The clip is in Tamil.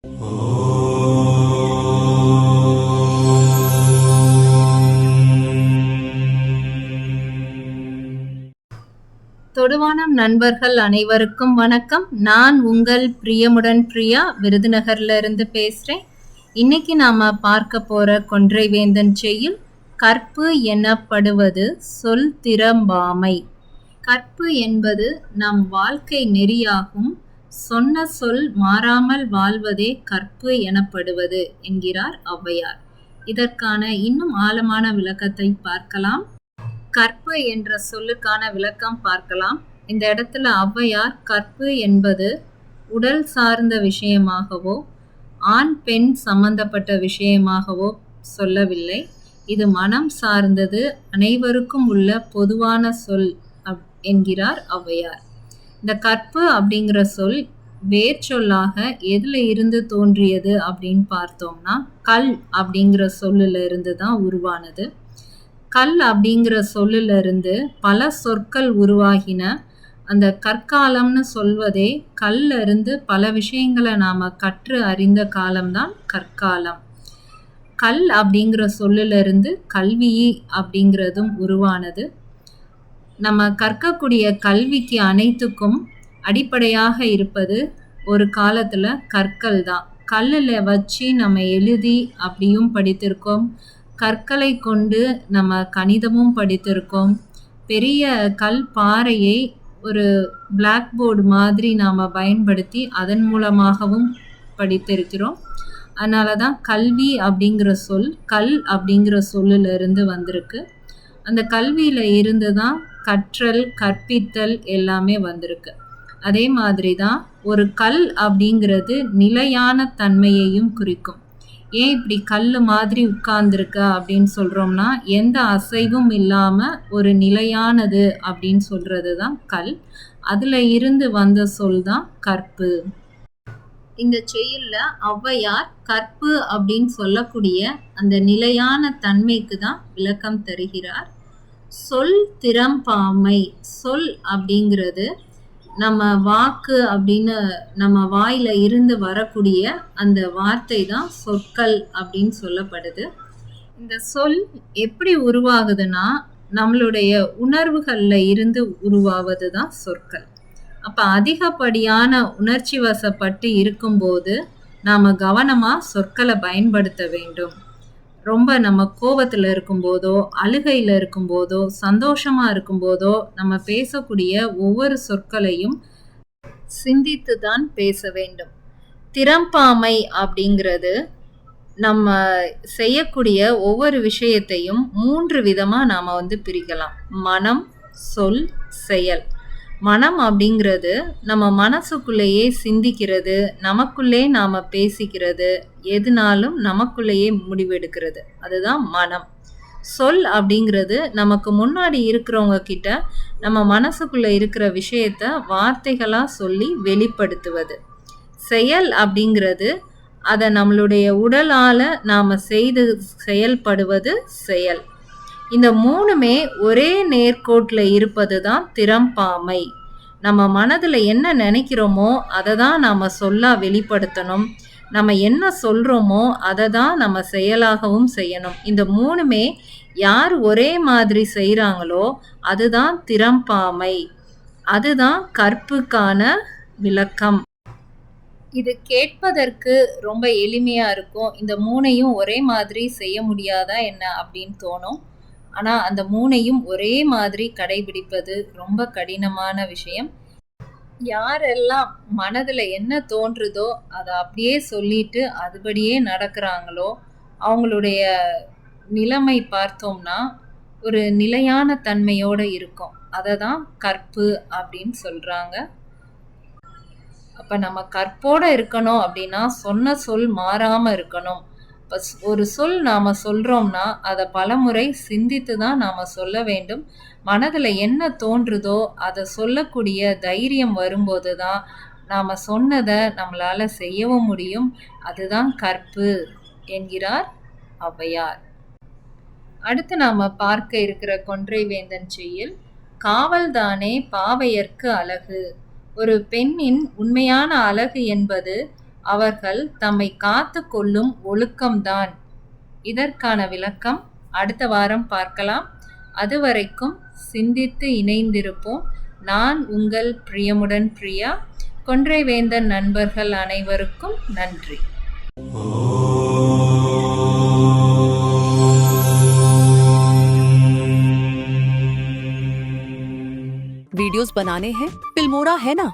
தொடுவானம் நண்பர்கள் அனைவருக்கும் வணக்கம். நான் உங்கள் பிரியமுடன் பிரியா விருதுநகர்ல இருந்து பேசுறேன். இன்னைக்கு நாம பார்க்க போற கொன்றை வேந்தன் செய்யுள் கற்பு எனப்படுவது சொல் திறம்பாமை. கற்பு என்பது நம் வாழ்க்கை நெறியாகும். சொன்ன சொல் மாறாமல் வாழ்வதே கற்பு எனப்படுவது என்கிறார் ஔவையார். இதற்கான இன்னும் ஆழமான விளக்கத்தை பார்க்கலாம். கற்பு என்ற சொல்லுக்கான விளக்கம் பார்க்கலாம். இந்த இடத்துல ஔவையார் கற்பு என்பது உடல் சார்ந்த விஷயமாகவோ ஆண் பெண் சம்பந்தப்பட்ட விஷயமாகவோ சொல்லவில்லை. இது மனம் சார்ந்தது, அனைவருக்கும் உள்ள பொதுவான சொல் என்கிறார் ஔவையார். இந்த கற்பு அப்படிங்கிற சொல் வேர் சொல்லாக எதுல இருந்து தோன்றியது அப்படின்னு பார்த்தோம்னா கல் அப்படிங்கிற சொல்லுல இருந்து தான் உருவானது. கல் அப்படிங்கிற சொல்லுல இருந்து பல சொற்கள் உருவாகின. அந்த கற்காலம்னு சொல்வதே கல்ல இருந்து பல விஷயங்களை நாம கற்று அறிந்த காலம்தான் கற்காலம். கல் அப்படிங்கிற சொல்லுல இருந்து கல்வி அப்படிங்கிறதும் உருவானது. நம்ம கற்கக்கூடிய கல்விக்கு அனைத்துக்கும் அடிப்படையாக இருப்பது ஒரு காலத்துல கற்கள் தான். கல்லுல வச்சு நம்ம எழுதி அப்படியும் படித்திருக்கோம். கற்களை கொண்டு நம்ம கணிதமும் படித்திருக்கோம். பெரிய கல் பாறையை ஒரு பிளாக் போர்டு மாதிரி நாம் பயன்படுத்தி அதன் மூலமாகவும் படித்திருக்கிறோம். அதனால தான் கல்வி அப்படிங்கிற சொல் கல் அப்படிங்கிற சொல்லுல இருந்து வந்திருக்கு. அந்த கல்வியில இருந்து தான் கற்றல், கற்பித்தல் எல்லாமே வந்திருக்கு. அதே மாதிரி தான் ஒரு கல் அப்படிங்கிறது நிலையான தன்மையையும் குறிக்கும். ஏன் இப்படி கல் மாதிரி உட்கார்ந்துருக்க அப்படின்னு சொல்றோம்னா எந்த அசைவும் இல்லாம ஒரு நிலையானது அப்படின்னு சொல்றது தான் கல். அதுல இருந்து வந்த சொல் தான் கற்பு. இந்த செய்யுள்ல ஔவையார் கற்பு அப்படின்னு சொல்லக்கூடிய அந்த நிலையான தன்மைக்கு தான் விளக்கம் தருகிறார். சொல் திறம்பாமை. சொல் அப்படிங்கிறது நம்ம வாக்கு அப்படின்னு நம்ம வாயில இருந்து வரக்கூடிய அந்த வார்த்தை தான் சொற்கள் அப்படின்னு சொல்லப்படுது. இந்த சொல் எப்படி உருவாகுதுன்னா நம்மளுடைய உணர்வுகள்ல இருந்து உருவாவது தான் சொற்கள். அப்ப அதிகப்படியான உணர்ச்சி வசப்பட்டு இருக்கும்போது நாம கவனமா சொற்களை பயன்படுத்த வேண்டும். ரொம்ப நம்ம கோபத்துல இருக்கும்போதோ அழுகையில இருக்கும்போதோ சந்தோஷமா இருக்கும்போதோ நம்ம பேசக்கூடிய ஒவ்வொரு சொற்களையும் சிந்தித்து தான் பேச வேண்டும். திறம்பாமை அப்படிங்கிறது நம்ம செய்யக்கூடிய ஒவ்வொரு விஷயத்தையும் 3 விதமா நாம பிரிக்கலாம். மனம், சொல், செயல். மனம் அப்படிங்கிறது நம்ம மனசுக்குள்ளேயே சிந்திக்கிறது, நமக்குள்ளே நாம பேசிக்கிறது, எதுனாலும் நமக்குள்ளேயே முடிவெடுக்கிறது, அதுதான் மனம். சொல் அப்படிங்கிறது நமக்கு முன்னாடி இருக்கிறவங்க கிட்ட நம்ம மனசுக்குள்ள இருக்கிற விஷயத்த வார்த்தைகளா சொல்லி வெளிப்படுத்துவது. செயல் அப்படிங்கிறது அதை நம்மளுடைய உடலால நாம செய்து செயல்படுவது செயல். இந்த 3மே ஒரே நேர்கோட்டில் இருப்பது தான் திறம்பாமை. நம்ம மனதில் என்ன நினைக்கிறோமோ அதை தான் நாம் சொல்லா வெளிப்படுத்தணும். நம்ம என்ன சொல்கிறோமோ அதை தான் நம்ம செயலாகவும் செய்யணும். இந்த 3மே யார் ஒரே மாதிரி செய்கிறாங்களோ அதுதான் திறம்பாமை. அதுதான் கற்புக்கான விளக்கம். இது கேட்பதற்கு ரொம்ப எளிமையா இருக்கும். இந்த 3ஐயும் ஒரே மாதிரி செய்ய முடியாதா என்ன அப்படின்னு தோணும். ஆனா அந்த 3ஐயும் ஒரே மாதிரி கடைபிடிப்பது ரொம்ப கடினமான விஷயம். யாரெல்லாம் மனதுல என்ன தோன்றுதோ அதை அப்படியே சொல்லிட்டு அதுபடியே நடக்கிறாங்களோ அவங்களுடைய நிலைமை பார்த்தோம்னா ஒரு நிலையான தன்மையோட இருக்கும். அதை தான் கற்பு அப்படின்னு சொல்றாங்க. அப்ப நம்ம கற்போட இருக்கணும் அப்படின்னா சொன்ன சொல் மாறாம இருக்கணும். ஒரு சொல் நாம சொல்றோம்னா அதை பலமுறை சிந்தித்து தான் நாம சொல்ல வேண்டும். மனதுல என்ன தோன்றுதோ அதை சொல்லக்கூடிய தைரியம் வரும்போது தான் நாம சொன்னதை நம்மளால செய்யவும் முடியும். அதுதான் கற்பு என்கிறார் ஔவையார். அடுத்து நாம பார்க்க இருக்கிற கொன்றை வேந்தன் செய்யுள் காவல்தானே பாவையர்க்கு அழகு. ஒரு பெண்ணின் உண்மையான அழகு என்பது அவர்கள் தம்மை காத்து கொள்ளும் ஒழுக்கம்தான். இதற்கான விளக்கம் அடுத்த வாரம் பார்க்கலாம். அதுவரைக்கும் சிந்தித்து இணைந்திருப்போம். நான் உங்கள் பிரியமுடன் பிரியா. கொன்றைவேந்தன் நண்பர்கள் அனைவருக்கும் நன்றி. वीडियोस बनाने हैं फिल्मोरा है ना।